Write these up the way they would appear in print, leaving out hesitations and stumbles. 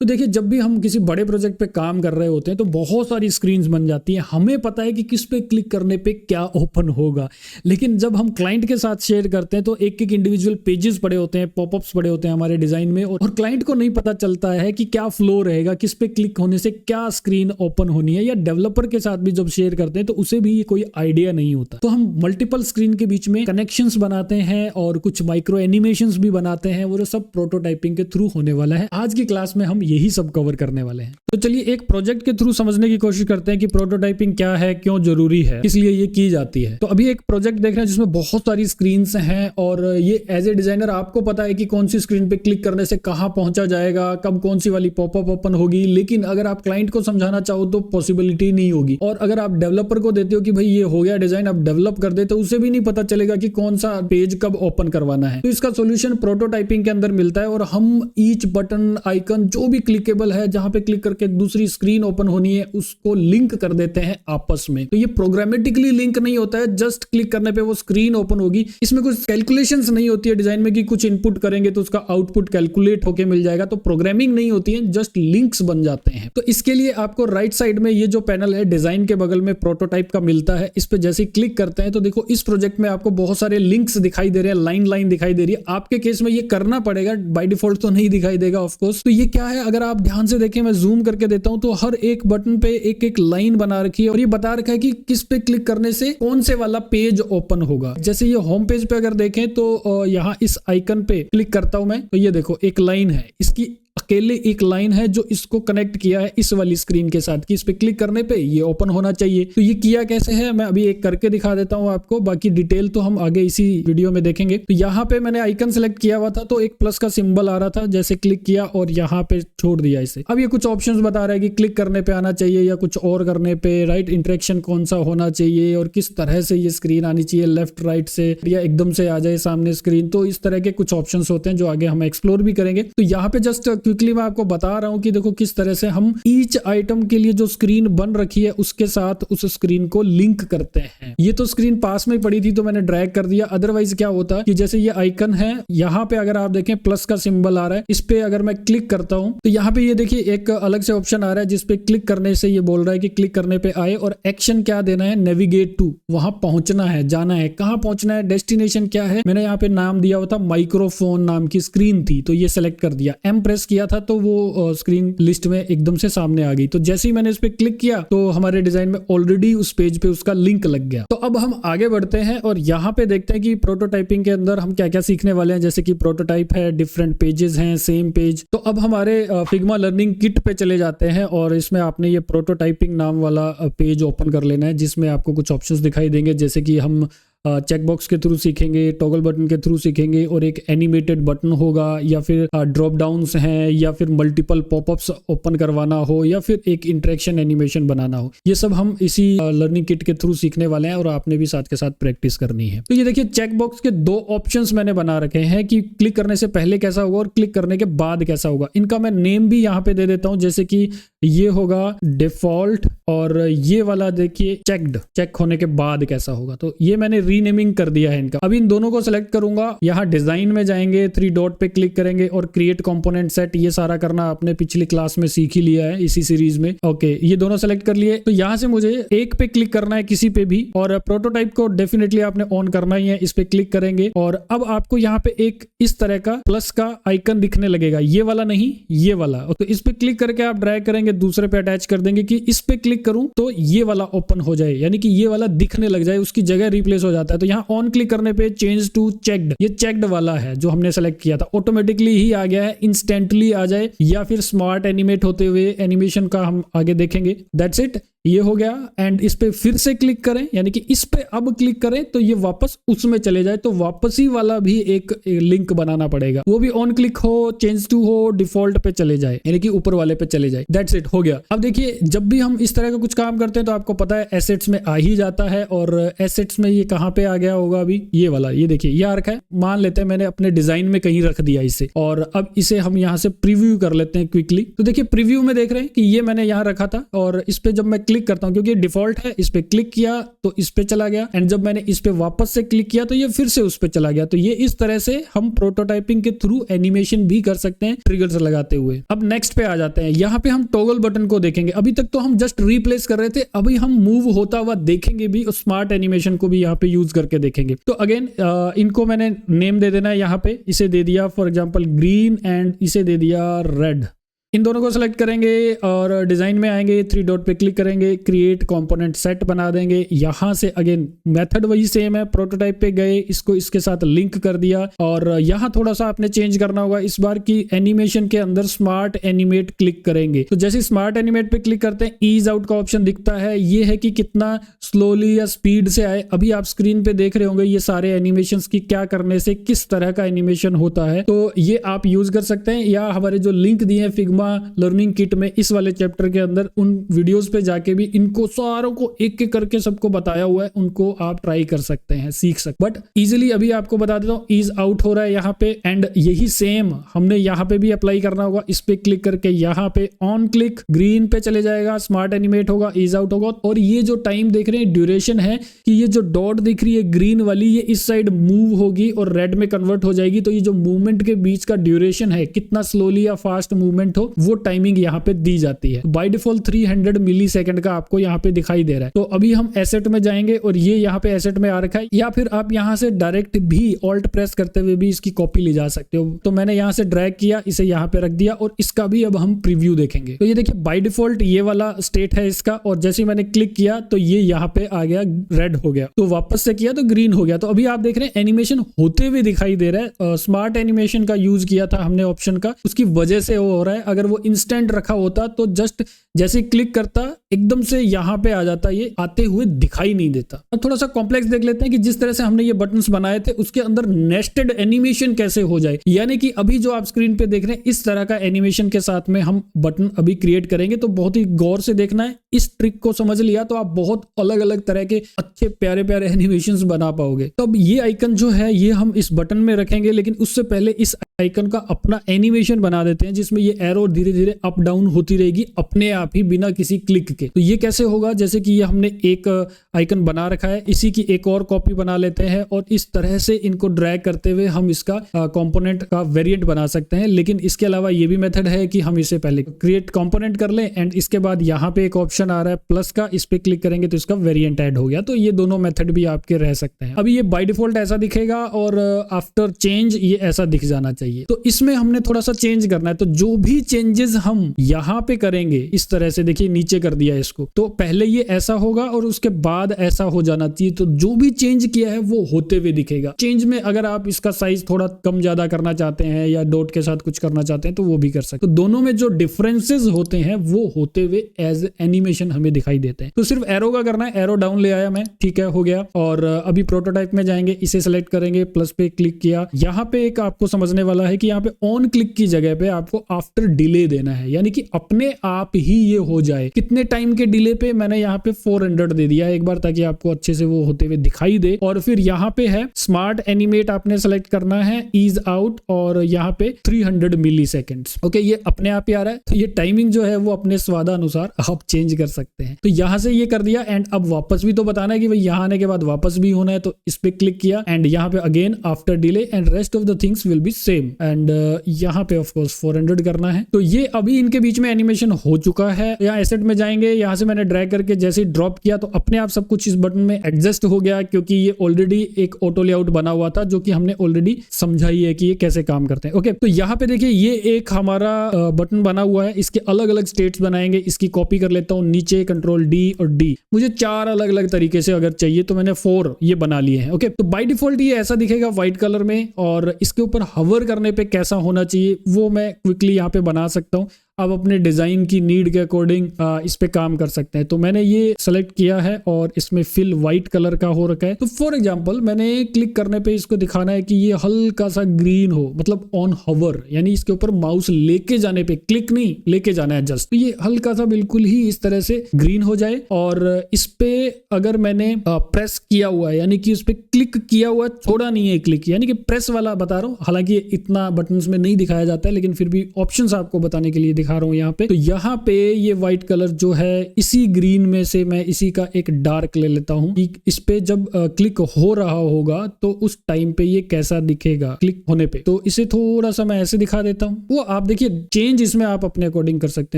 तो देखिए, जब भी हम किसी बड़े प्रोजेक्ट पे काम कर रहे होते हैं तो बहुत सारी स्क्रीन्स बन जाती हैं। हमें पता है कि किस पे क्लिक करने पे क्या ओपन होगा, लेकिन जब हम क्लाइंट के साथ शेयर करते हैं तो एक एक इंडिविजुअल पेजेस पड़े होते हैं, पॉपअप्स पड़े होते हैं हमारे डिजाइन में, और क्लाइंट को नहीं पता चलता है कि क्या फ्लो रहेगा, किस पे क्लिक होने से क्या स्क्रीन ओपन होनी है। या डेवलपर के साथ भी जब शेयर करते हैं तो उसे भी कोई आइडिया नहीं होता। तो हम मल्टीपल स्क्रीन के बीच में कनेक्शंस बनाते हैं और कुछ माइक्रो एनिमेशंस भी बनाते हैं, वो सब प्रोटोटाइपिंग के थ्रू होने वाला है। आज की क्लास में हम यही सब कवर करने वाले हैं। तो चलिए एक प्रोजेक्ट के थ्रू समझने की कोशिश करते हैं कि प्रोटोटाइपिंग क्या है, क्यों जरूरी है, इसलिए ये की जाती है। तो अभी एक प्रोजेक्ट देख रहे हैं जिसमें बहुत सारी स्क्रीन्स हैं, और ये एज ए डिजाइनर आपको पता है कि कौन सी स्क्रीन पे क्लिक करने से कहां पहुंचा जाएगा, कब कौन सी वाली पॉपअप ओपन होगी। लेकिन अगर आप क्लाइंट को समझाना चाहो तो पॉसिबिलिटी नहीं होगी, और अगर आप डेवलपर को देते हो कि भाई ये हो गया डिजाइन, आप डेवलप कर दे, तो उसे भी नहीं पता चलेगा कि कौन सा पेज कब ओपन करवाना है। तो इसका सोल्यूशन प्रोटोटाइपिंग के अंदर मिलता है, और हम ईच बटन आइकन जो भी क्लिकेबल है, जहां पे क्लिक करके दूसरी स्क्रीन ओपन होनी है, उसको लिंक कर देते हैं आपस में। तो ये प्रोग्रामेटिकली लिंक नहीं होता है, जस्ट क्लिक करने पे वो स्क्रीन ओपन होगी। इसमें कुछ कैलकुलेशंस नहीं होती है डिजाइन में कि कुछ इनपुट करेंगे तो उसका आउटपुट कैलकुलेट होके मिल जाएगा। तो प्रोग्रामिंग नहीं होती है, जस्ट लिंक्स बन जाते हैं। तो इसके लिए आपको राइट साइड में ये जो पैनल है डिजाइन के बगल में प्रोटोटाइप का मिलता है, इस पे जैसे क्लिक करते हैं तो देखो इस प्रोजेक्ट में आपको बहुत सारे लिंक्स दिखाई दे रहे हैं, लाइन लाइन दिखाई दे रही है। आपके केस में ये करना पड़ेगा, बाय डिफॉल्ट तो नहीं दिखाई देगा ऑफकोर्स। तो ये क्या है, अगर आप ध्यान से देखें, मैं जूम करके देता हूं तो हर एक बटन पे एक एक लाइन बना रखी है, और ये बता रखा है कि किस पे क्लिक करने से कौन से वाला पेज ओपन होगा। जैसे ये होम पेज पे अगर देखें तो यहाँ इस आइकन पे क्लिक करता हूं मैं, तो ये देखो एक लाइन है, इसकी अकेले एक लाइन है जो इसको कनेक्ट किया है इस वाली स्क्रीन के साथ कि इस पे क्लिक करने पे ये ओपन होना चाहिए। तो ये किया कैसे है मैं अभी एक करके दिखा देता हूं आपको, बाकी डिटेल तो हम आगे इसी वीडियो में देखेंगे। तो यहाँ पे मैंने आइकन सेलेक्ट किया हुआ था, तो एक प्लस का सिंबल आ रहा था, जैसे क्लिक किया और यहाँ पे छोड़ दिया इसे। अब ये कुछ ऑप्शंस बता रहा है कि क्लिक करने पे आना चाहिए या कुछ और करने पे, राइट इंटरेक्शन कौन सा होना चाहिए और किस तरह से ये स्क्रीन आनी चाहिए, लेफ्ट राइट से या एकदम से आ जाए सामने स्क्रीन। तो इस तरह के कुछ ऑप्शन होते हैं जो आगे हम एक्सप्लोर भी करेंगे। तो यहाँ पे जस्ट क्विकली मैं आपको बता रहा हूं कि देखो किस तरह से हम ईच आइटम के लिए जो स्क्रीन बन रखी है उसके साथ उस स्क्रीन को लिंक करते हैं। ये तो स्क्रीन पास में पड़ी थी तो मैंने ड्रैग कर दिया, अदरवाइज क्या होता कि जैसे ये आइकन है, यहाँ पे अगर आप देखें प्लस का सिंबल आ रहा है, इस पे अगर मैं क्लिक करता हूं तो यहाँ पे ये देखिए एक अलग से ऑप्शन आ रहा है जिसपे क्लिक करने से ये बोल रहा है कि क्लिक करने पे आए, और एक्शन क्या देना है, नेविगेट टू, वहां पहुंचना है, जाना है, कहां पहुंचना है, डेस्टिनेशन क्या है। मैंने यहाँ पे नाम दिया हुआ था माइक्रोफोन नाम की स्क्रीन थी, तो ये सेलेक्ट कर दिया, एम प्रेस किया था तो वो स्क्रीन लिस्ट में एकदम से सामने आ गई। तो जैसे ही मैंने इस पे क्लिक किया तो हमारे डिजाइन में ऑलरेडी उस पेज पे उसका लिंक लग गया। तो अब हम आगे बढ़ते हैं और यहाँ पे देखते हैं कि प्रोटोटाइपिंग के अंदर हम क्या क्या सीखने वाले हैं। जैसे कि प्रोटोटाइप है, डिफरेंट पेजेस हैं, सेम पेज। तो अब हमारे फिग्मा लर्निंग किट पे चले जाते हैं और इसमें आपने ये प्रोटोटाइपिंग नाम वाला पेज ओपन कर लेना है, जिसमें आपको कुछ ऑप्शंस दिखाई देंगे। जैसे कि हम चेकबॉक्स के थ्रू सीखेंगे, टॉगल बटन के थ्रू सीखेंगे, और एक एनिमेटेड बटन होगा, या फिर ड्रॉप डाउन्स हैं, या फिर मल्टीपल पॉपअप्स ओपन करवाना हो, या फिर एक इंटरेक्शन एनिमेशन बनाना हो। ये सब हम इसी लर्निंग किट के थ्रू सीखने वाले हैं और आपने भी साथ के साथ प्रैक्टिस करनी है। तो ये देखिए चेकबॉक्स के दो ऑप्शंस मैंने बना रखे हैं कि क्लिक करने से पहले कैसा होगा और क्लिक करने के बाद कैसा होगा। इनका मैं नेम भी यहाँ पे दे देता हूँ, जैसे कि ये होगा डिफॉल्ट, और ये वाला देखिए चेक्ड, चेक होने के बाद कैसा होगा। तो ये मैंने रीनेमिंग कर दिया है इनका। अब इन दोनों को सिलेक्ट करूंगा, यहाँ डिजाइन में जाएंगे, 3 डॉट पे क्लिक करेंगे और क्रिएट कंपोनेंट सेट। ये सारा करना आपने पिछली क्लास में सीख ही लिया है इसी सीरीज में। ओके, ये दोनों सेलेक्ट कर लिए। तो यहाँ से मुझे एक पे क्लिक करना है किसी पे भी, और प्रोटोटाइप को डेफिनेटली आपने ऑन करना ही है। इस पे क्लिक करेंगे और अब आपको यहाँ पे एक इस तरह का प्लस का आइकन दिखने लगेगा, ये वाला नहीं, ये वाला। तो इस पे क्लिक करके आप ड्रैग करेंगे, दूसरे पे अटैच कर देंगे कि इस पे क्लिक करूं तो ये वाला ओपन हो जाए, यानी कि ये वाला दिखने लग जाए, उसकी जगह रिप्लेस हो जाता है। तो यहाँ ऑन क्लिक करने पे चेंज टू चेक्ड, ये चेक्ड वाला है जो हमने सेलेक्ट किया था, ऑटोमेटिकली ही आ गया है, इंस्टेंटली आ जाए, या फिर स्मार्ट एनिमेट होते हुए एनिमेशन का हम आगे देखेंगे। दैट्स इट, ये हो गया। एंड इस पे फिर से क्लिक करें, यानी कि इस पे अब क्लिक करें तो ये वापस उसमें चले जाए। तो वापसी वाला भी एक लिंक बनाना पड़ेगा, वो भी ऑन क्लिक हो, चेंज टू हो, डिफॉल्ट पे चले जाए, यानी कि ऊपर वाले पे चले जाए। दैट्स इट, हो गया। अब देखिए जब भी हम इस तरह का कुछ काम करते हैं तो आपको पता है एसेट्स में आ ही जाता है, और एसेट्स में ये कहाँ पे आ गया होगा, अभी ये वाला, ये देखिए ये आ रखा है। मान लेते हैं मैंने अपने डिजाइन में कहीं रख दिया इसे, और अब इसे हम यहाँ से प्रीव्यू कर लेते हैं क्विकली। तो देखिए प्रीव्यू में देख रहे हैं कि ये मैंने यहाँ रखा था, और इस पे जब मैं क्लिक क्लिक करता हूँ क्योंकि डिफॉल्ट है, इस पे क्लिक किया तो इस पे चला गया, एंड जब मैंने इस पे वापस से क्लिक किया तो ये फिर से उस पे चला गया। तो ये इस तरह से हम प्रोटोटाइपिंग के थ्रू एनिमेशन भी कर सकते हैं ट्रिगर्स लगाते हुए। अब नेक्स्ट पे आ जाते हैं, यहाँ पे हम टॉगल बटन को देखेंगे। अभी तक तो हम जस्ट रिप्लेस कर रहे थे, अभी हम मूव होता हुआ देखेंगे भी और स्मार्ट एनिमेशन को भी यहाँ पे यूज करके देखेंगे। तो अगेन इनको मैंने नेम दे देना है, यहाँ पे इसे दे दिया फॉर एग्जांपल ग्रीन एंड इसे दे दिया रेड। इन दोनों को सेलेक्ट करेंगे और डिजाइन में आएंगे, 3 डॉट पे क्लिक करेंगे, क्रिएट कंपोनेंट सेट बना देंगे। यहां से अगेन मेथड वही सेम है, प्रोटोटाइप पे गए, इसको इसके साथ लिंक कर दिया और यहां थोड़ा सा आपने चेंज करना होगा। इस बार की एनिमेशन के अंदर स्मार्ट एनिमेट क्लिक करेंगे, तो जैसे स्मार्ट एनिमेट पे क्लिक करते हैं ईज आउट का ऑप्शन दिखता है। ये है कि कितना स्लोली या स्पीड से आए। अभी आप स्क्रीन पे देख रहे होंगे ये सारे एनिमेशन की क्या करने से किस तरह का एनिमेशन होता है, तो ये आप यूज कर सकते हैं, या हमारे जो लिंक दिए हैं फिग्मा लर्निंग किट में इस वाले चैप्टर के अंदर उन वीडियोस पे जाके भी इनको सारों को एक एक करके सबको बताया हुआ है, उनको आप ट्राई कर सकते हैं, सीख सकते। बट इजीली अभी आपको बता देता हूँ, ईज आउट हो रहा है यहाँ पे, एंड यही सेम हमने यहाँ पे भी अप्लाई करना होगा। इस पे क्लिक करके यहाँ पे ऑन क्लिक ग्रीन पे चले जाएगा, स्मार्ट एनिमेट होगा, ईज आउट होगा। और ये जो टाइम देख रहे हैं ड्यूरेशन है कि ये जो डॉट दिख रही है ग्रीन वाली, ये इस साइड मूव होगी और रेड में कन्वर्ट हो जाएगी। तो ये जो मूवमेंट के बीच का ड्यूरेशन है, कितना स्लोली या फास्ट मूवमेंट हो, वो टाइमिंग यहाँ पे दी जाती है। बाय डिफॉल्ट 300 मिली सेकंड का आपको यहाँ पे दिखाई दे रहा है। तो अभी हम एसेट में जाएंगे और ये यहाँ पे एसेट में आ रखा है, या फिर आप यहाँ से डायरेक्ट भी ऑल्ट प्रेस करते हुए भी इसकी कॉपी ले जा सकते हो। तो मैंने यहाँ से ड्रैग किया, इसे यहाँ पे रख दिया और इसका भी अब हम प्रीव्यू देखेंगे। तो ये देखिए बाय डिफॉल्ट ये वाला स्टेट है इसका, और जैसे ही मैंने क्लिक किया तो ये यहाँ पे आ गया, रेड हो गया, तो वापस से किया तो ग्रीन हो गया। तो अभी आप देख रहे हैं एनिमेशन होते हुए दिखाई दे रहा है। स्मार्ट एनिमेशन का यूज किया था हमने ऑप्शन का, उसकी वजह से वो हो रहा है। अगर वो इंस्टेंट रखा होता तो जस्ट जैसे क्लिक करता एकदम से यहाँ पे आ जाता, ये आते हुए दिखाई नहीं देता। अब थोड़ा सा कॉम्प्लेक्स देख लेते हैं कि जिस तरह से हमने ये बटन्स बनाए थे उसके अंदर नेस्टेड एनिमेशन कैसे हो जाए। यानी कि अभी जो आप स्क्रीन पे देख रहे हैं इस तरह का एनिमेशन के साथ में हम बटन अभी क्रिएट करेंगे। तो बहुत ही गौर से देखना है, इस ट्रिक को समझ लिया तो आप बहुत अलग अलग तरह के अच्छे प्यारे प्यारे एनिमेशंस बना पाओगे। तो अब ये आइकन जो है ये हम इस बटन में रखेंगे, लेकिन उससे पहले इस आइकन का अपना एनिमेशन बना देते हैं जिसमें ये एरो धीरे धीरे अप डाउन होती रहेगी अपने आप ही बिना किसी क्लिक के। तो ये कैसे होगा, जैसे कि ये हमने एक आइकन बना रखा है, इसी की एक और कॉपी बना लेते हैं और इस तरह से इनको ड्रैग करते हुए हम इसका कंपोनेंट का वेरिएंट बना सकते हैं। लेकिन इसके अलावा ये भी मेथड है कि हम इसे पहले क्रिएट कंपोनेंट कर लें एंड इसके बाद यहाँ पे एक ऑप्शन आ रहा है प्लस का, इस पे क्लिक करेंगे तो इसका वेरिएंट ऐड हो गया। तो ये दोनों मेथड भी आपके रह सकते हैं। अभी ये बाय डिफॉल्ट ऐसा दिखेगा और आफ्टर चेंज ये ऐसा दिख जाना चाहिए। तो इसमें हमने थोड़ा सा चेंज करना है। तो जो भी चेंजेस हम यहाँ पे करेंगे इस तरह से, देखिए नीचे कर दिया इसको, तो पहले ये ऐसा होगा और उसके बाद ऐसा हो जाना चाहिए। तो जो भी चेंज किया है वो होते हुए दिखेगा। चेंज में अगर आप इसका साइज थोड़ा कम ज्यादा करना चाहते हैं या डॉट के साथ कुछ करना चाहते हैं तो वो भी कर सकते हैं। तो दोनों में जो डिफरेंसेस होते हैं वो होते हुए एज एनिमेशन हमें दिखाई देते हैं। तो सिर्फ एरो का करना है, एरो डाउन ले आया मैं, ठीक है, हो गया। और अभी प्रोटोटाइप में जाएंगे, इसे सेलेक्ट करेंगे, प्लस पे क्लिक किया। यहाँ पे एक आपको समझने वाला है कि यहाँ पे ऑन क्लिक की जगह पे आपको आफ्टर डिले देना है, यानी कि अपने आप ही ये हो जाए। कितने टाइम के डिले पे, मैंने यहाँ पे 400 दे दिया एक बार ताकि आपको अच्छे से वो होते हुए दिखाई दे। और फिर यहाँ पे है स्मार्ट एनिमेट, आपने सेलेक्ट करना है, ईज आउट, और यहाँ पे 300 मिली सेकेंड्स। ओके, ये अपने आप ही आ रहा है। तो ये टाइमिंग जो है वो अपने स्वादानुसार आप चेंज कर सकते हैं। तो यहाँ से ये कर दिया एंड अब वापस भी तो बताना है कि भाई यहाँ आने के बाद वापस भी होना है। तो इस पे क्लिक किया एंड यहाँ पे again after delay and rest of the things will be same. And यहाँ पे ऑफ कोर्स 400 करना है। तो ये अभी इनके बीच में एनिमेशन हो चुका है। यहाँ एसेट में जाएंगे, यहाँ से मैंने ड्रैग करके जैसे ड्रॉप किया तो अपने आप सब कुछ इस बटन में एडजस्ट हो गया, क्योंकि ये ऑलरेडी एक ऑटो लेआउट बना हुआ था जो कि हमने ऑलरेडी समझाई है कि ये कैसे काम करते हैं। ओके, तो यहाँ पे देखिए ये एक हमारा बटन बना हुआ है, इसके अलग अलग स्टेट्स बनाएंगे। इसकी कॉपी कर लेता हूँ, नीचे कंट्रोल डी और डी, मुझे 4 अलग अलग तरीके से अगर चाहिए तो मैंने 4 ये बना लिए हैं। ओके, तो बाय डिफॉल्ट ये ऐसा दिखेगा व्हाइट कलर में, और इसके ऊपर हवर करने पे कैसा होना चाहिए वो मैं क्विकली यहाँ पे बना सकता हूँ। आप अपने डिजाइन की नीड के अकॉर्डिंग इस पे काम कर सकते हैं। तो मैंने ये सेलेक्ट किया है और इसमें फिल व्हाइट कलर का हो रखा है। तो फॉर एग्जांपल मैंने क्लिक करने पे इसको दिखाना है कि ये हल्का सा ग्रीन हो, मतलब ऑन हवर, यानी इसके ऊपर माउस लेके जाने पे, क्लिक नहीं, लेके जाना है जस्ट, तो ये हल्का सा बिल्कुल ही इस तरह से ग्रीन हो जाए। और इस पे अगर मैंने प्रेस किया हुआ है, यानी कि उस पे क्लिक किया हुआ, छोड़ा नहीं है क्लिक, यानी कि प्रेस वाला बता रहा हूँ। हालांकि इतना बटन्स में नहीं दिखाया जाता है, लेकिन फिर भी ऑप्शंस आपको बताने के लिए दिखा रहा हूँ यहाँ पे। तो यहाँ पे ये व्हाइट कलर जो है इसी ग्रीन में से मैं इसी का एक डार्क ले लेता हूँ कि इस पे जब क्लिक हो रहा होगा तो उस टाइम पे ये कैसा दिखेगा क्लिक होने पे। तो इसे थोड़ा सा मैं ऐसे दिखा देता हूँ। वो आप देखिए चेंज इसमें आप अपने अकॉर्डिंग कर सकते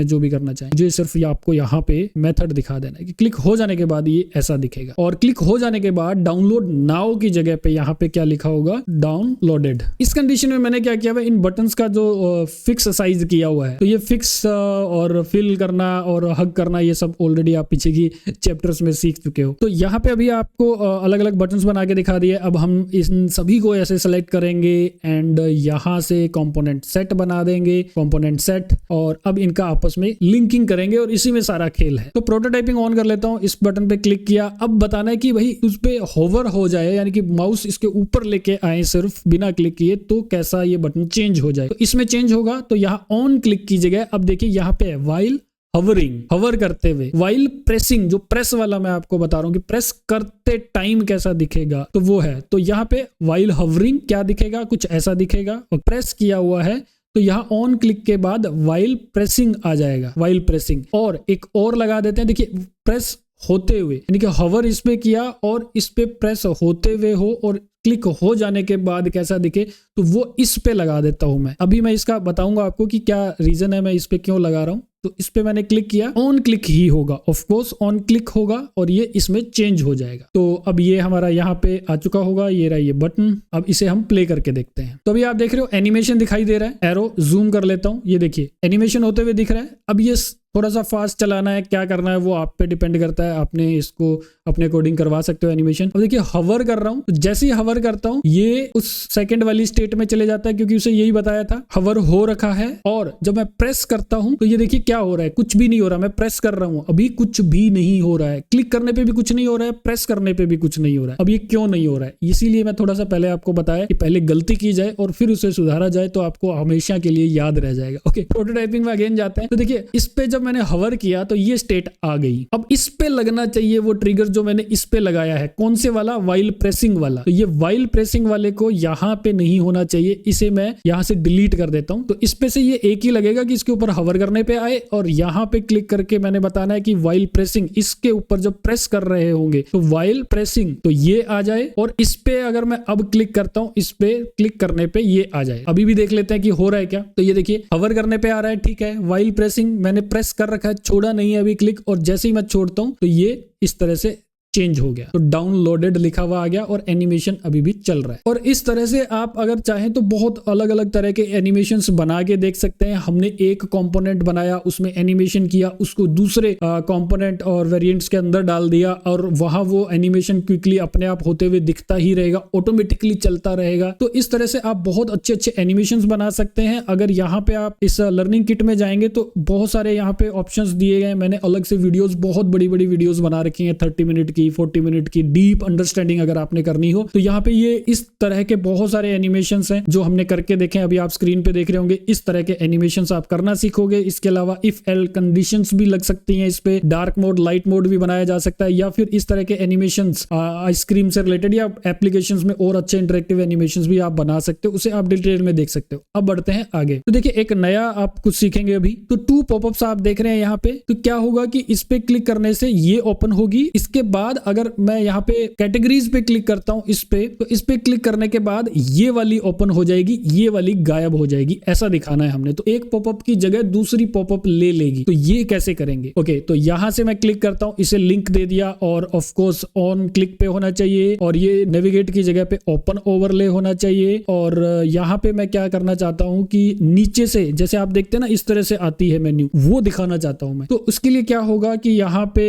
हैं जो भी करना चाहें। मुझे सिर्फ आपको यहाँ पे मेथड दिखा देना है कि क्लिक हो जाने के बाद ये ऐसा दिखेगा, और क्लिक हो जाने के बाद डाउनलोड नाउ की जगह पे यहाँ पे क्या लिखा होगा, डाउनलोडेड। इस कंडीशन में मैंने क्या किया है, इन बटन्स का जो फिक्स साइज किया हुआ है, तो ये फिक्स और फिल करना और हग करना ये सब ऑलरेडी आप पीछे की चैप्टर्स में सीख चुके हो। तो यहाँ पे अभी आपको अलग अलग बटन्स बना के दिखा दिए। अब हम इन सभी को ऐसे सेलेक्ट करेंगे एंड यहाँ से कंपोनेंट सेट बना देंगे, कंपोनेंट सेट, और अब इनका आपस में लिंकिंग करेंगे और इसी में सारा खेल है। तो प्रोटोटाइपिंग ऑन कर लेता हूँ, इस बटन पे क्लिक किया। अब बताना है कि भाई उस पे होवर हो जाए, यानी कि माउस इसके ऊपर लेके आए सिर्फ बिना क्लिक किए, तो कैसा ये बटन चेंज हो जाए। तो इसमें चेंज होगा तो यहाँ ऑन क्लिक कीजिएगा। अब देखिए यहाँ पे है वाइल हवरिंग, हवर करते हुए, वाइल प्रेसिंग, जो प्रेस वाला मैं आपको बता रहा हूँ कि प्रेस करते टाइम कैसा दिखेगा, तो वो है। तो यहाँ पे वाइल हवरिंग क्या दिखेगा, कुछ ऐसा दिखेगा, और प्रेस किया हुआ है तो यहाँ ऑन क्लिक के बाद वाइल प्रेसिंग आ जाएगा, वाइल प्रेसिंग। और एक और लगा देते हैं, देखिए प्रेस होते हुए, यानी कि हवर इस पे किया और इस पे प्रेस होते हुए हो और क्लिक हो जाने के बाद कैसा दिखे, तो वो इस पे लगा देता हूं मैं। अभी मैं इसका बताऊंगा आपको कि क्या रीजन है मैं इस पे क्यों लगा रहा हूं। तो इस पे मैंने क्लिक किया, ऑन क्लिक ही होगा, ऑफ कोर्स ऑन क्लिक होगा और ये इसमें चेंज हो जाएगा। तो अब ये हमारा यहाँ पे आ चुका होगा, ये रहा ये बटन। अब इसे हम प्ले करके देखते हैं। तो अभी आप देख रहे हो एनिमेशन दिखाई दे रहा है, एरो जूम कर लेता हूँ, ये देखिए एनिमेशन होते हुए दिख रहा है। अब ये थोड़ा सा फास्ट चलाना है, क्या करना है वो आप पे डिपेंड करता है, आपने इसको अपने अकॉर्डिंग करवा सकते हो एनिमेशन। अब देखिए हवर कर रहा हूं, तो जैसे ही हवर करता हूं ये उस सेकंड वाली स्टेट में चले जाता है, क्योंकि उसे यही बताया था हवर हो रखा है। और जब मैं प्रेस करता हूं तो ये देखिए क्या हो रहा है, कुछ भी नहीं हो रहा। मैं प्रेस कर रहा हूं, अभी कुछ भी नहीं हो रहा है, क्लिक करने पे भी कुछ नहीं हो रहा है, प्रेस करने पे भी कुछ नहीं हो रहा है। अब ये क्यों नहीं हो रहा है, इसीलिए मैं थोड़ा सा पहले आपको बताया कि पहले गलती की जाए और फिर उसे सुधारा जाए, तो आपको हमेशा के लिए याद रह जाएगा। ओके, प्रोटोटाइपिंग में अगेन जाते हैं। तो देखिए इस पे जब मैंने हवर किया तो ये स्टेट आ गई। अब इस पे लगना चाहिए वो ट्रिगर जो मैंने इस पे लगाया है, कौन से वाला, वाइल प्रेसिंग वाला। तो ये वाइल प्रेसिंग वाले को यहाँ पे नहीं होना चाहिए, इसे मैं यहाँ से डिलीट कर देता हूँ। तो इस पे से ये एक ही लगेगा कि इसके ऊपर हवर करने पे आए, और यहाँ पे क्लिक करके मैंने बताना है कि वाइल प्रेसिंग, इसके ऊपर जब प्रेस कर रहे होंगे तो वाइल प्रेसिंग, तो ये आ जाए। और इस पे अगर मैं अब क्लिक करता हूँ, इस पे क्लिक करने पे ये आ जाए। अभी भी देख लेते हैं कि हो रहा है क्या। तो ये देखिए हवर करने पे आ रहा है, ठीक है। वाइल प्रेसिंग मैंने प्रेस कर रखा है, छोड़ा नहीं है अभी क्लिक, और जैसे ही मैं छोड़ता हूं तो ये इस तरह से चेंज हो गया। तो डाउनलोडेड लिखा हुआ आ गया और एनिमेशन अभी भी चल रहा है। और इस तरह से आप अगर चाहें तो बहुत अलग अलग तरह के एनिमेशंस बना के देख सकते हैं। हमने एक कंपोनेंट बनाया, उसमें एनिमेशन किया, उसको दूसरे कंपोनेंट और वेरिएंट्स के अंदर डाल दिया, और वहां वो एनिमेशन क्विकली अपने आप होते हुए दिखता ही रहेगा, ऑटोमेटिकली चलता रहेगा। तो इस तरह से आप बहुत अच्छे अच्छे एनिमेशंस बना सकते हैं। अगर यहाँ पे आप इस लर्निंग किट में जाएंगे तो बहुत सारे यहाँ पे ऑप्शंस दिए गए। मैंने अलग से वीडियोस, बहुत बड़ी बड़ी वीडियोस बना रखी है, 30 मिनट की, 40 मिनट की डीप अंडरस्टैंडिंग अगर आपने करनी हो तो यहाँ पे ये इस तरह के बहुत सारे एनिमेशंस हैं जो हमने करके देखे हैं। अभी आप स्क्रीन पे देख रहे होंगे, इस तरह के एनिमेशंस आप करना सीखोगे। इसके अलावा इफ एल कंडीशंस भी लग सकती हैं, इस पे डार्क मोड, लाइट मोड भी बनाया जा सकता है, या फिर इस तरह के एनिमेशंस आइसक्रीम से रिलेटेड या एप्लीकेशंस में और अच्छे इंटरेक्टिव एनिमेशंस भी आप बना सकते हो, उसे आप डिटेल में देख सकते हो। अब बढ़ते हैं आगे। तो देखिए एक नया आप कुछ सीखेंगे अभी। तो 2 पॉपअप्स आप देख रहे हैं यहाँ पे। तो क्या होगा कि इस पे क्लिक करने से ये ओपन होगी। इसके बाद अगर मैं यहाँ पे कैटेगरीज पे क्लिक करता हूं, इस पे, तो इस पे क्लिक करने के बाद ये वाली ओपन हो जाएगी, ये वाली गायब हो जाएगी। ऐसा दिखाना है हमने। तो एक पॉपअप की जगह दूसरी पॉपअप ले लेगी। तो ये कैसे करेंगे? ओके, तो यहां से मैं क्लिक करता हूं, इसे लिंक दे दिया, और ऑफ कोर्स ऑन क्लिक पे होना चाहिए, और ये नेविगेट की जगह पे ओपन ओवरले होना चाहिए। और यहाँ पे मैं क्या करना चाहता हूं कि नीचे से, जैसे आप देखते हैं ना इस तरह से आती है मेन्यू, वो दिखाना चाहता हूं मैं। तो उसके लिए क्या होगा कि यहाँ पे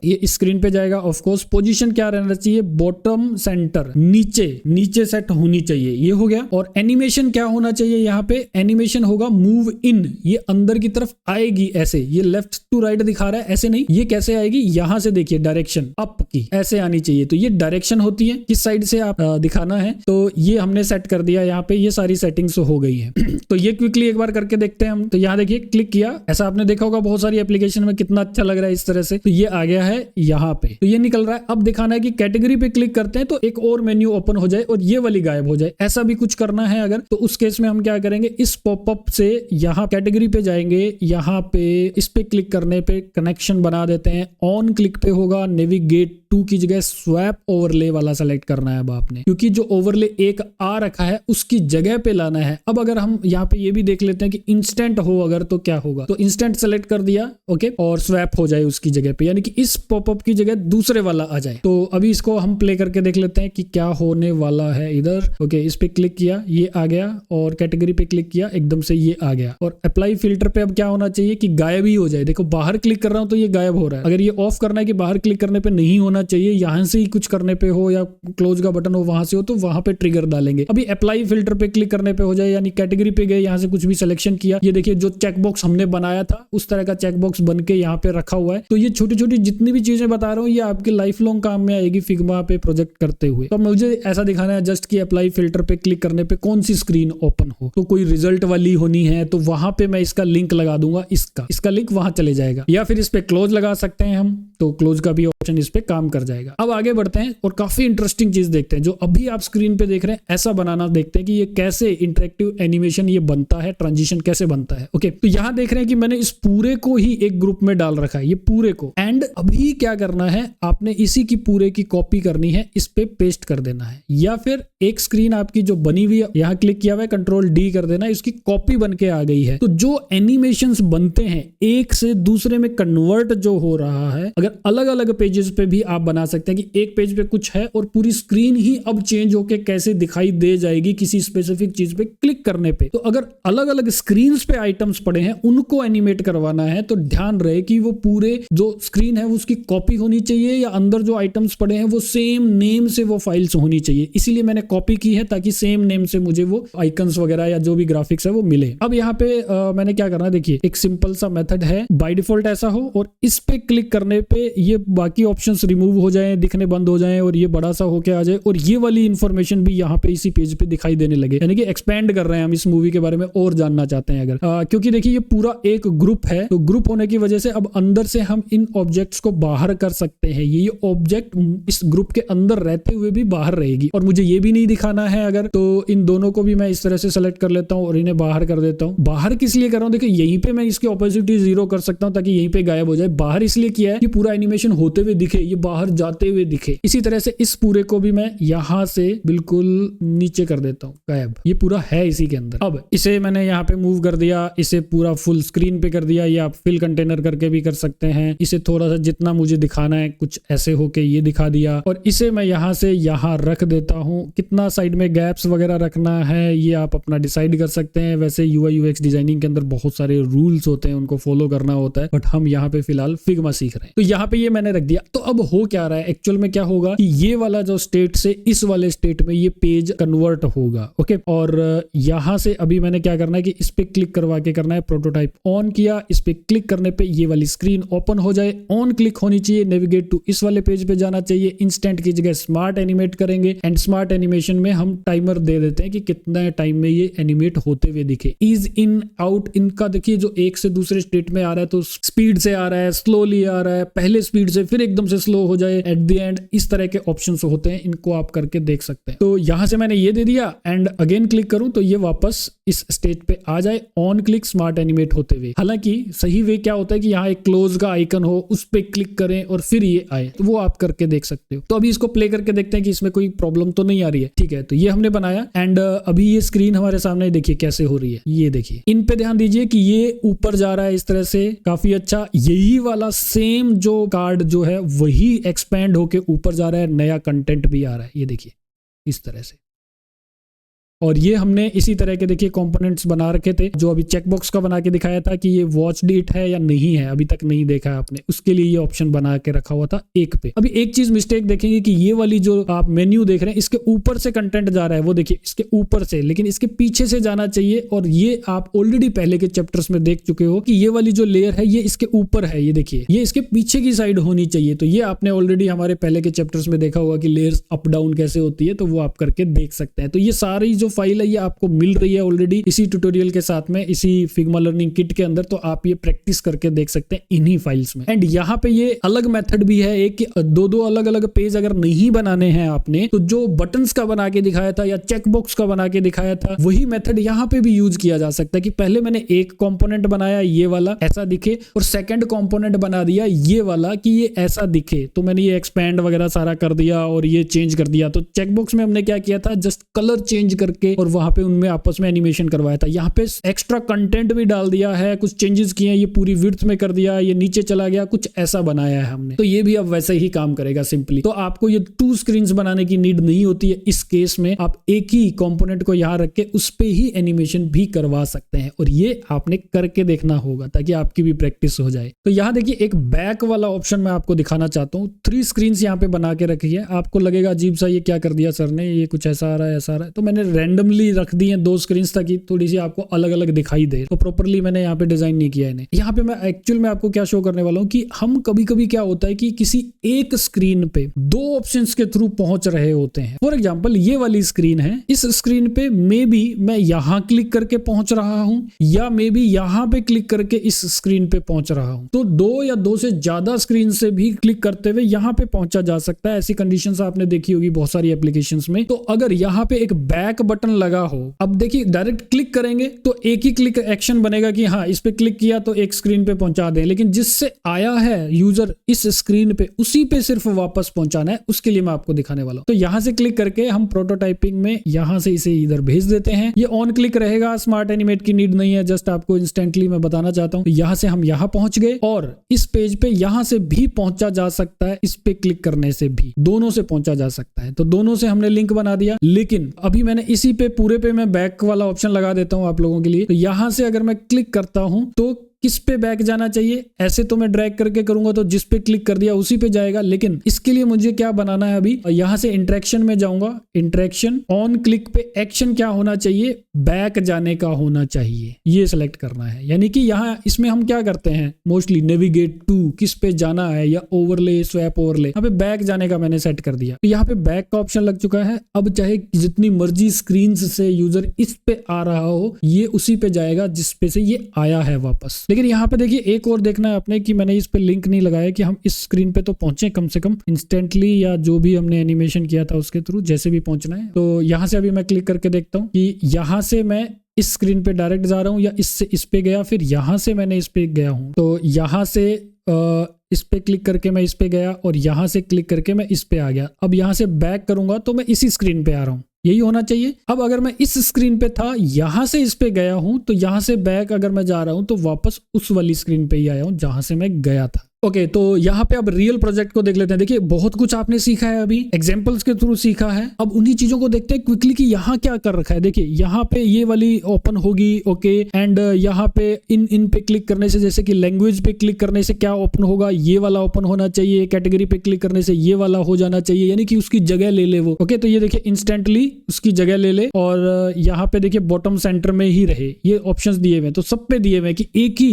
ये स्क्रीन पे जाएगा। ऑफ कोर्स पोजीशन क्या रहना चाहिए, बॉटम सेंटर, नीचे सेट होनी चाहिए, ये हो गया। और एनिमेशन क्या होना चाहिए, यहाँ पे एनिमेशन होगा मूव इन, ये अंदर की तरफ आएगी ऐसे, ये लेफ्ट टू राइट दिखा रहा है, ऐसे नहीं, ये कैसे आएगी, यहां से देखिए डायरेक्शन अप की ऐसे आनी चाहिए। तो ये डायरेक्शन होती है, किस साइड से आप दिखाना है। तो ये हमने सेट कर दिया, यहाँ पे ये सारी सेटिंग्स हो गई है। तो ये क्विकली एक बार करके देखते हैं हम। तो यहाँ देखिए क्लिक किया, ऐसा आपने देखा होगा बहुत सारी एप्लीकेशन में कितना अच्छा लग रहा है इस तरह से। तो ये आ गया है यहाँ पे। तो ये निकल रहा है। अब दिखाना है कि कैटेगरी पे क्लिक करते हैं तो एक और मेन्यू ओपन हो जाए और ये वाली गायब हो जाए। ऐसा भी कुछ करना है अगर, तो उस केस में हम क्या करेंगे, इस पॉपअप से यहाँ कैटेगरी पे जाएंगे, यहाँ पे इस पे क्लिक करने पे कनेक्शन बना देते हैं। ऑन क्लिक पे होगा, नेविगेट टू की जगह स्वैप ओवरले वाला सेलेक्ट करना है अब आपने, क्योंकि जो ओवरले एक आ रखा है उसकी जगह पे लाना है। अब अगर हम यहाँ पे ये भी देख लेते हैं कि इंस्टेंट हो अगर तो क्या होगा, तो इंस्टेंट सेलेक्ट कर दिया, ओके, और स्वैप हो जाए उसकी जगह पे, यानी कि इस पॉपअप की जगह दूसरे वाला आ जाए। तो अभी इसको हम प्ले करके देख लेते हैं कि क्या होने वाला है इधर। ओके, इस पे क्लिक किया, ये आ गया, और कैटेगरी पे क्लिक किया, एकदम से ये आ गया। और अप्लाई फिल्टर पे अब क्या होना चाहिए कि गायब ही हो जाए। देखो बाहर क्लिक कर रहा हूं तो ये गायब हो रहा है। अगर ये ऑफ करना है कि बाहर क्लिक करने पे नहीं होना चाहिए, यहां से ही कुछ करने पे हो या क्लोज का बटन हो वहां से हो, तो वहां पे ट्रिगर डालेंगे। अभी अप्लाई फिल्टर पे क्लिक करने पे हो जाए, यानी कैटेगरी पे गए, यहां से कुछ भी सिलेक्शन किया, ये देखिए जो चेकबॉक्स हमने बनाया था उस तरह का चेकबॉक्स बन के यहाँ पे रखा हुआ है। तो ये छोटी छोटी जितनी भी चीजें बता रहा हूँ ये आपके लाइफ लॉन्ग काम में आएगी फिग्मा पे प्रोजेक्ट करते हुए। तो मुझे ऐसा दिखाना है जस्ट कि अप्लाई फिल्टर पे क्लिक करने पे कौन सी स्क्रीन ओपन हो, तो कोई रिजल्ट वाली होनी है तो वहां पे मैं इसका लिंक लगा दूंगा, इसका लिंक वहां चले जाएगा, या फिर इस पे क्लोज लगा सकते हैं हम, तो क्लोज का भी ऑप्शन इस पे काम कर जाएगा। अब आगे बढ़ते हैं और काफी इंटरेस्टिंग चीज देखते हैं। जो अभी आप स्क्रीन पे देख रहे हैं ऐसा बनाना देखते हैं कि ये कैसे इंटरेक्टिव एनिमेशन ये बनता है, ट्रांजिशन कैसे बनता है। ओके, तो यहां देख रहे हैं कि मैंने इस पूरे को ही एक ग्रुप में डाल रखा है, ये पूरे को। एंड अभी क्या करना है, आपने इसी की पूरे की कॉपी करनी है, इस पे पेस्ट कर देना है, या फिर एक स्क्रीन आपकी जो बनी हुई है यहां क्लिक किया हुआ है, कंट्रोल डी कर देना है, इसकी कॉपी बन के आ गई है। तो जो एनिमेशंस बनते हैं एक से दूसरे में कन्वर्ट जो हो रहा है, अगर अलग अलग पेजेस पे भी आप बना सकते हैं कि एक पेज पे कुछ है और पूरी स्क्रीन ही अब चेंज होके कैसे दिखाई दे जाएगी किसी स्पेसिफिक चीज पे क्लिक करने पे। तो अगर अलग अलग स्क्रीन पे आइटम्स पड़े हैं उनको एनिमेट करवाना है तो ध्यान रहे कि वो पूरे जो स्क्रीन है उसकी कॉपी होनी चाहिए, या अंदर जो आइटम्स पड़े हैं वो सेम नेम से वो फाइल्स होनी चाहिए। इसीलिए मैंने कॉपी की है ताकि सेम नेम से मुझे वो आइकन्स वगैरह या जो भी ग्राफिक्स है वो मिले। अब यहाँ पे मैंने क्या करना है, देखिए एक सिंपल सा मेथड है, बाय डिफॉल्ट ऐसा हो, और इस पे क्लिक करने पे ये बाकी ऑप्शंस रिमूव हो जाएं, दिखने बंद हो जाएं, और ये बड़ा सा होके आ जाए, और ये वाली इंफॉर्मेशन भी यहाँ पे इसी पेज पे दिखाई देने लगे। यानी कि एक्सपेंड कर रहे हैं हम इस मूवी के बारे में और जानना चाहते हैं अगर, क्योंकि देखिए ये पूरा एक ग्रुप है, तो ग्रुप होने की वजह से अब अंदर से हम इन ऑब्जेक्ट्स को बाहर कर सकते हैं। ये ऑब्जेक्ट इस ग्रुप के अंदर रहते हुए भी बाहर रहेगी, और मुझे ये भी नहीं दिखाना है अगर, तो इन दोनों को भी मैं इस तरह से सेलेक्ट कर लेता हूँ और इन्हें बाहर कर देता हूँ। बाहर किस लिए कर रहा हूँ, देखिए यहीं पे मैं इसकी ऑपोसिटी 0 कर सकता हूँ ताकि यहीं पे गायब हो जाए। बाहर इसलिए किया है कि पूरा एनिमेशन होते हुए दिखे, ये बाहर जाते हुए दिखे। इसी तरह से इस पूरे को भी मैं यहाँ से बिल्कुल नीचे कर देता हूँ, गायब, ये पूरा है इसी के अंदर। अब इसे मैंने यहाँ पे मूव कर दिया, इसे पूरा फुल स्क्रीन पे कर दिया, ये आप फिल कंटेनर करके भी कर सकते हैं। इसे थोड़ा सा जितना मुझे दिखाना है कुछ ऐसे होके ये दिखा दिया, और इसे मैं यहाँ से यहाँ रख देता हूँ। कितना साइड में गैप्स वगैरह रखना है ये आप अपना डिसाइड कर सकते हैं। वैसे UI UX डिजाइनिंग के अंदर बहुत सारे रूल्स होते हैं, उनको फॉलो करना होता है, बट हम यहाँ पे फिलहाल फिग्मा सीख रहे हैं। तो यहाँ पे ये मैंने रख दिया। तो अब हो क्या रहा है एक्चुअल में, क्या होगा कि ये वाला जो स्टेट से इस वाले स्टेट में ये पेज कन्वर्ट होगा। ओके, और यहाँ से अभी मैंने क्या करना है कि इस पे क्लिक करवा के करना है, प्रोटोटाइप ऑन किया, इस पे क्लिक करने पे ये वाली स्क्रीन ओपन हो जाए, ऑन क्लिक होनी चाहिए, नेविगेट टू इस वाले पेज पे जाना चाहिए, इंस्टेंट की जगह स्मार्ट एनिमेट करेंगे, एंड स्मार्ट एनिमेशन में हम टाइमर दे देते हैं कि कितना टाइम में ये एनिमेट होते हुए दिखे। ईज इन आउट, इनका देखिए जो एक से दूसरे स्टेट में आ रहा है तो स्पीड से आ रहा है, स्लोली आ रहा है, पहले स्पीड से फिर एकदम से स्लो हो जाए एट द एंड, इस तरह के ऑप्शंस होते हैं, इनको आप करके देख सकते हैं। तो यहां से मैंने ये दे दिया, एंड अगेन क्लिक करूं तो ये वापस इस स्टेट पे आ जाए, ऑन क्लिक स्मार्ट एनिमेट होते हुए। हालांकि सही वे क्या होता है कि यहाँ एक क्लोज का आइकन हो, उस पे क्लिक करें और फिर ये आए, तो वो आप करके देख सकते हो। तो अभी इसको प्ले करके देखते हैं कि इसमें कोई प्रॉब्लम तो नहीं आ रही है। ठीक है, तो ये हमने बनाया, एंड अभी ये स्क्रीन हमारे सामने देखिए कैसे हो रही है। ये देखिए, इन पे ध्यान दीजिए कि ये ऊपर जा रहा है इस तरह से, काफी अच्छा। यही वाला सेम जो कार्ड जो है वही एक्सपैंड होके ऊपर जा रहा है, नया कंटेंट भी आ रहा है, ये देखिए इस तरह से। और ये हमने इसी तरह के देखिए कंपोनेंट्स बना रखे थे, जो अभी चेकबॉक्स का बना के दिखाया था कि ये वॉच डेट है या नहीं है, अभी तक नहीं देखा है आपने, उसके लिए ये ऑप्शन बना के रखा हुआ था एक पे। अभी एक चीज मिस्टेक देखेंगे कि ये वाली जो आप मेन्यू देख रहे हैं इसके ऊपर से कंटेंट जा रहा है, वो देखिए इसके ऊपर से, लेकिन इसके पीछे से जाना चाहिए। और ये आप ऑलरेडी पहले के चैप्टर्स में देख चुके हो कि ये वाली जो लेयर है ये इसके ऊपर है, ये देखिए ये इसके पीछे की साइड होनी चाहिए। तो ये आपने ऑलरेडी हमारे पहले के चैप्टर्स में देखा होगा कि लेयर्स अप डाउन कैसे होती है, तो वो आप करके देख सकते हैं। तो ये सारी जो फाइल है ये आपको मिल रही है ऑलरेडी इसी ट्यूटोरियल के साथ में, इसी फिग्मा लर्निंग किट के अंदर, तो आप ये प्रैक्टिस करके देख सकते हैं इन्हीं फाइल्स में। एंड यहाँ पे ये अलग मेथड भी है एक, दो अलग अलग पेज अगर नहीं बनाने हैं आपने, तो जो बटन्स का बना के दिखाया था या चेकबॉक्स का बना के दिखाया था, वही मेथड यहाँ पे भी यूज किया जा सकता है कि पहले मैंने एक कंपोनेंट बनाया ये वाला ऐसा दिखे, और सेकंड कंपोनेंट बना दिया ये वाला कि ये ऐसा दिखे, तो मैंने ये एक्सपैंड वगैरह सारा कर दिया और ये चेंज कर दिया। तो चेकबॉक्स में हमने क्या किया था, जस्ट कलर चेंज करके और वहां पे उनमें आपस में एनिमेशन करवाया था। यहाँ पे एक्स्ट्रा कंटेंट भी डाल दिया है, कुछ चेंजेस किए, ये पूरी विड्थ में कर दिया, ये नीचे चला गया, कुछ ऐसा बनाया है हमने। तो ये भी अब वैसे ही काम करेगा सिंपली। तो आपको ये 2 स्क्रीन्स बनाने की नीड नहीं होती है इस केस में, आप एक ही कंपोनेंट को यहाँ रख के उस पे ही एनिमेशन भी करवा सकते हैं, और ये आपने करके देखना होगा ताकि आपकी भी प्रैक्टिस हो जाए। तो यहाँ देखिए एक बैक वाला ऑप्शन मैं आपको दिखाना चाहता हूँ। 3 स्क्रीन्स यहाँ पे बना के रखी है। आपको लगेगा अजीब सा ये क्या कर दिया सर ने, ये कुछ ऐसा आ रहा है ऐसा आ रहा है, तो मैंने रैंडमली रख दी है 2 स्क्रीन्स ताकि थोड़ी सी आपको अलग अलग दिखाई दे। तो प्रॉपरली मैंने यहाँ पे डिजाइन नहीं किया इन्हें। यहाँ पे मैं एक्चुअल में आपको क्या शो करने वाला हूँ कि हम कभी कभी क्या होता है कि किसी एक स्क्रीन पे 2 ऑप्शंस के थ्रू पहुंच रहे होते हैं। फॉर एग्जाम्पल ये वाली स्क्रीन है, इस स्क्रीन पे मे बी मैं यहाँ क्लिक करके पहुंच रहा हूं, या मे बी यहाँ पे क्लिक करके इस स्क्रीन पे पहुंच रहा हूं। तो 2 या 2 से ज्यादा स्क्रीन से भी क्लिक करते हुए यहाँ पे पहुंचा जा सकता है। ऐसी कंडीशंस आपने देखी होगी बहुत सारी एप्लीकेशंस में। तो अगर यहाँ पे एक बैक बटन लगा हो, अब देखिए डायरेक्ट क्लिक करेंगे तो एक ही क्लिक एक्शन बनेगा कि हाँ इस पे क्लिक किया तो एक स्क्रीन पे पहुंचा दें, लेकिन जिससे आया है यूजर इस स्क्रीन पे उसी पे सिर्फ वापस पहुंचाना है, उसके लिए मैं आपको दिखाने वाला हूं। तो यहां से क्लिक करके हम प्रोटोटाइपिंग में यहां से इसे इधर भेज देते हैं। ये ऑन क्लिक रहेगा, स्मार्ट एनिमेट की नीड नहीं है, जस्ट आपको इंस्टेंटली मैं बताना चाहता हूं। यहां से हम यहां पहुंच गए, और इस पेज पे यहां से भी पहुंचा जा सकता है, इस पे क्लिक करने से भी, दोनों से पहुंचा जा सकता है। तो दोनों से हमने लिंक बना दिया, लेकिन अभी मैंने इसी पे पूरे पे मैं बैक वाला ऑप्शन लगा देता हूं आप लोगों के लिए। तो यहां से अगर मैं क्लिक करता हूं तो किस पे बैक जाना चाहिए, ऐसे तो मैं ड्रैग करके करूंगा तो जिस पे क्लिक कर दिया उसी पे जाएगा, लेकिन इसके लिए मुझे क्या बनाना है अभी, यहां से इंटरेक्शन में जाऊंगा, इंटरेक्शन ऑन क्लिक पे एक्शन क्या होना चाहिए, बैक जाने का होना चाहिए, ये सिलेक्ट करना है। यानी कि यहाँ इसमें हम क्या करते हैं मोस्टली, नेविगेट टू किस पे जाना है, या ओवरले स्वैप ओवरले, यहाँ पे बैक जाने का मैंने सेट कर दिया। तो यहाँ पे बैक का ऑप्शन लग चुका है। अब चाहे जितनी मर्जी स्क्रीन से यूजर इस पे आ रहा हो, ये उसी पे जाएगा जिस पे से ये आया है वापस। लेकिन यहाँ पे देखिए एक और देखना है आपने कि मैंने इस पे लिंक नहीं लगाया कि हम इस स्क्रीन पे तो पहुंचे कम से कम इंस्टेंटली, या जो भी हमने एनिमेशन किया था उसके थ्रू, जैसे भी पहुंचना है। तो यहाँ से अभी मैं क्लिक करके देखता हूँ कि यहाँ से मैं इस स्क्रीन पे डायरेक्ट जा रहा हूँ, या इससे इस पे गया, फिर यहाँ से मैंने इस पे गया हूँ। तो यहाँ से इस पे क्लिक करके मैं इस पे गया, और यहाँ से क्लिक करके मैं इस पे आ गया। अब यहाँ से बैक करूंगा तो मैं इसी स्क्रीन पे आ रहा हूँ, यही होना चाहिए। अब अगर मैं इस स्क्रीन पे था, यहां से इस पे गया हूं, तो यहां से बैक अगर मैं जा रहा हूं तो वापस उस वाली स्क्रीन पे ही आया हूं जहां से मैं गया था। ओके, तो यहाँ पे अब रियल प्रोजेक्ट को देख लेते हैं। देखिए बहुत कुछ आपने सीखा है, अभी एग्जांपल्स के थ्रू सीखा है। अब उन्हीं चीजों को देखते हैं क्विकली कि यहाँ क्या कर रखा है। देखिए यहाँ पे ये वाली ओपन होगी, ओके, एंड यहाँ पे इन पे क्लिक करने से, जैसे कि लैंग्वेज पे क्लिक करने से क्या ओपन होगा, ये वाला ओपन होना चाहिए। कैटेगरी पे क्लिक करने से ये वाला हो जाना चाहिए, यानी कि उसकी जगह ले ले वो। ओके, तो ये देखिए इंस्टेंटली उसकी जगह ले ले, और यहाँ पे देखिए बॉटम सेंटर में ही रहे, ये ऑप्शंस दिए हुए। तो सब पे दिए हुए कि एक ही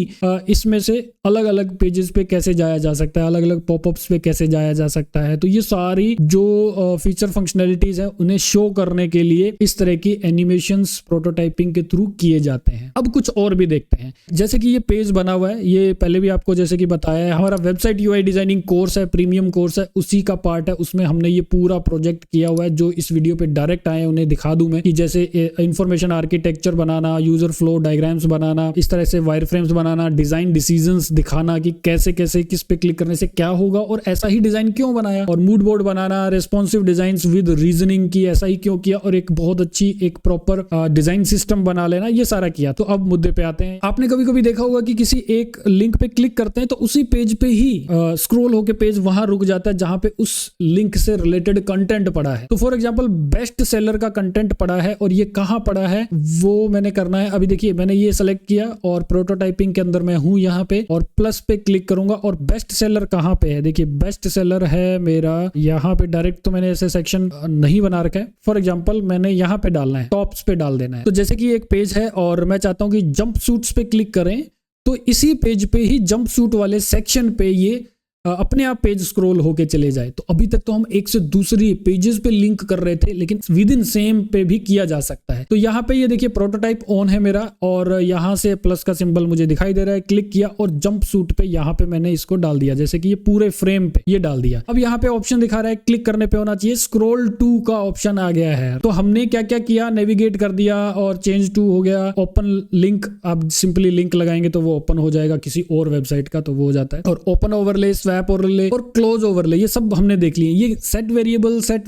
इसमें से अलग अलग पेजेस पे कैसे जाया जा सकता है, अलग अलग पॉपअप्स पे कैसे जाया जा सकता है। तो ये सारी जो फीचर फंक्शनैलिटीज है उन्हें शो करने के लिए इस तरह की एनिमेशंस प्रोटोटाइपिंग के थ्रू किए जाते हैं। अब कुछ और भी देखते हैं, जैसे कि ये पेज बना हुआ है, ये पहले भी आपको जैसे कि बताया है, हमारा वेबसाइट यूआई डिजाइनिंग कोर्स है, प्रीमियम कोर्स है, उसी का पार्ट है। उसमें हमने ये पूरा प्रोजेक्ट किया हुआ है। जो इस वीडियो पे डायरेक्ट आए उन्हें दिखा दूं मैं कि जैसे इंफॉर्मेशन आर्किटेक्चर बनाना, यूजर फ्लो डायग्राम्स बनाना, इस तरह से वायरफ्रेम्स बनाना, डिजाइन डिसीजंस दिखाना कि कैसे कैसे किस पे क्लिक करने से क्या होगा और ऐसा ही डिजाइन क्यों बनाया, और mood board banana, responsive designs with reasoning की ऐसा ही क्यों किया, और एक बहुत अच्छी एक प्रॉपर डिजाइन सिस्टम बना लेना, ये सारा किया। तो अब मुद्दे पे आते हैं। आपने कभी कभी देखा होगा कि किसी एक लिंक पे क्लिक करते हैं तो उसी पेज पे ही स्क्रॉल होकर पेज वहां रुक जाता है जहां पे उस लिंक से रिलेटेड कंटेंट पड़ा है। तो फॉर एग्जांपल बेस्ट सेलर का कंटेंट पड़ा है, और ये कहां पड़ा है वो मैंने करना है। अभी देखिए मैंने ये सेलेक्ट किया और प्रोटोटाइपिंग के अंदर मैं हूं यहाँ पे, और प्लस पे क्लिक करूंगा, और बेस्ट सेलर कहां पे है, देखिए बेस्ट सेलर है मेरा यहाँ पे। डायरेक्ट तो मैंने ऐसे सेक्शन नहीं बना रखा है, फॉर एग्जांपल मैंने यहाँ पे डालना है, टॉप्स पे डाल देना है। तो जैसे कि एक पेज है और मैं चाहता हूं कि जंप सूट्स पे क्लिक करें, तो इसी पेज पे ही जंप सूट वाले सेक्शन पे ये अपने आप पेज स्क्रॉल होके चले जाए। तो अभी तक तो हम एक से दूसरी पेजेस पे लिंक कर रहे थे, लेकिन विद इन सेम पे भी किया जा सकता है। तो यहाँ पे ये देखिए प्रोटोटाइप ऑन है मेरा, और यहाँ से प्लस का सिंबल मुझे दिखाई दे रहा है, क्लिक किया और जंप सूट पे यहाँ पे मैंने इसको डाल दिया, जैसे कि ये पूरे फ्रेम पे ये डाल दिया। अब यहाँ पे ऑप्शन दिखा रहा है, क्लिक करने पे होना चाहिए स्क्रॉल टू का ऑप्शन आ गया है। तो हमने क्या क्या किया, नेविगेट कर दिया और चेंज टू हो गया, ओपन लिंक, आप सिंपली लिंक लगाएंगे तो वो ओपन हो जाएगा किसी और वेबसाइट का, तो वो हो जाता है। और ओपन ओवरले, स्वैप ओवरले और क्लोज ओवरले, ये सब हमने देख लिए। ये सेट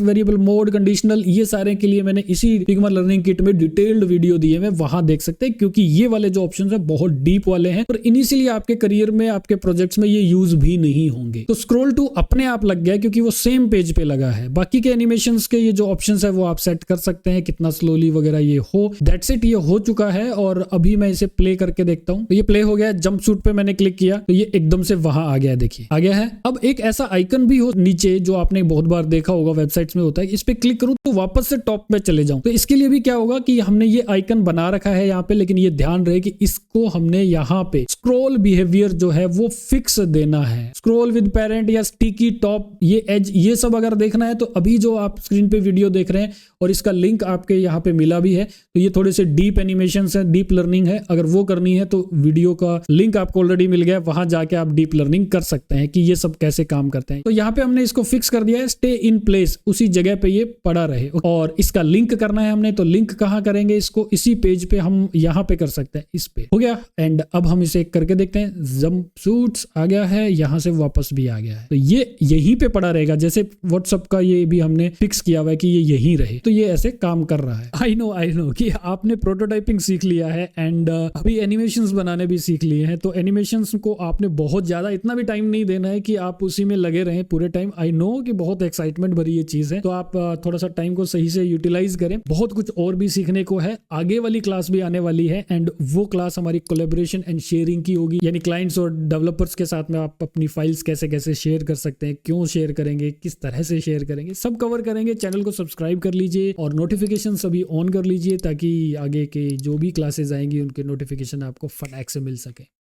वेरिएबल मोड, कंडीशनल, ये सारे के लिए मैंने इसी फिग्मा लर्निंग किट में डिटेल्ड वीडियो दी है, मैं वहां देख सकते हैं, क्योंकि ये वाले जो ऑप्शन है बहुत डीप वाले हैं और इनिशियली आपके करियर में, आपके प्रोजेक्ट्स में ये यूज भी नहीं होंगे। तो स्क्रॉल टू अपने आप लग गया क्योंकि वो सेम पेज पे लगा है। बाकी के एनिमेशंस के ये जो ऑप्शंस है वो आप सेट कर सकते हैं, कितना स्लोली वगैरह ये हो। दैट्स इट, ये हो चुका है। और अभी मैं इसे प्ले करके देखता हूं। तो ये प्ले हो गया, जंप सूट पे मैंने क्लिक किया तो ये एकदम से वहां आ गया, देखिए आ गया है। अब एक ऐसा आइकन भी हो नीचे जो आपने बहुत बार देखा होगा वेबसाइट्स में होता है, इस पे क्लिक करूं तो वापस से टॉप पे चले जाऊं। तो इसके लिए भी क्या होगा कि हमने ये आइकन बना रखा है यहाँ पे, लेकिन ये ध्यान रहे कि इसको हमने यहाँ पे स्क्रॉल बिहेवियर जो है वो फिक्स देना है। स्क्रॉल विद पेरेंट या स्टिकी टॉप, ये एज, ये सब अगर देखना है तो अभी जो आप स्क्रीन पे वीडियो देख रहे हैं और इसका लिंक आपके यहाँ पे मिला भी है, तो ये थोड़े से डीप एनिमेशन है, डीप लर्निंग है। अगर वो करनी है तो वीडियो का लिंक आपको ऑलरेडी मिल गया है, वहां जाके आप डीप लर्निंग कर सकते हैं कि ये सब कैसे काम करते हैं। तो यहाँ पे हमने इसको फिक्स कर दिया है, स्टे इन प्लेस, उसी जगह पे ये पड़ा रहे। और इसका लिंक करना है हमने, तो लिंक कहाँ करेंगे इसको, इसी पेज पे हम यहाँ पे कर सकते हैं, इस पे हो गया। एंड अब हम इसे करके देखते हैं, जंप सूट्स आ गया है, यहाँ से वापस भी आ गया है। तो ये यहीं पे पड़ा रहेगा, जैसे व्हाट्सएप का ये भी हमने फिक्स किया हुआ है कि ये यहीं रहे। तो ये ऐसे काम कर रहा है। आई नो कि आपने प्रोटोटाइपिंग सीख लिया है एंड अभी एनिमेशंस बनाने भी सीख लिए हैं। तो एनिमेशंस को आपने बहुत ज्यादा, इतना भी टाइम नहीं देना है कि आप उसी में लगे रहें पूरे टाइम। आई नो कि बहुत एक्साइटमेंट भरी ये चीज है, तो आप थोड़ा सा टाइम को सही से यूटिलाइज करें। बहुत कुछ और भी सीखने को है, आगे वाली क्लास भी आने वाली है एंड वो क्लास हमारी कोलैबोरेशन एंड शेयरिंग की होगी, यानी क्लाइंट्स और डेवलपर्स के साथ में आप अपनी फाइल्स कैसे कैसे शेयर कर सकते हैं, क्यों शेयर करेंगे, किस तरह से शेयर करेंगे, सब कवर करेंगे। चैनल को सब्सक्राइब कर लीजिए और नोटिफिकेशन सभी ऑन कर लीजिए, ताकि आगे के जो भी क्लासेस आएंगी उनके नोटिफिकेशन आपको फटाक से मिल सके।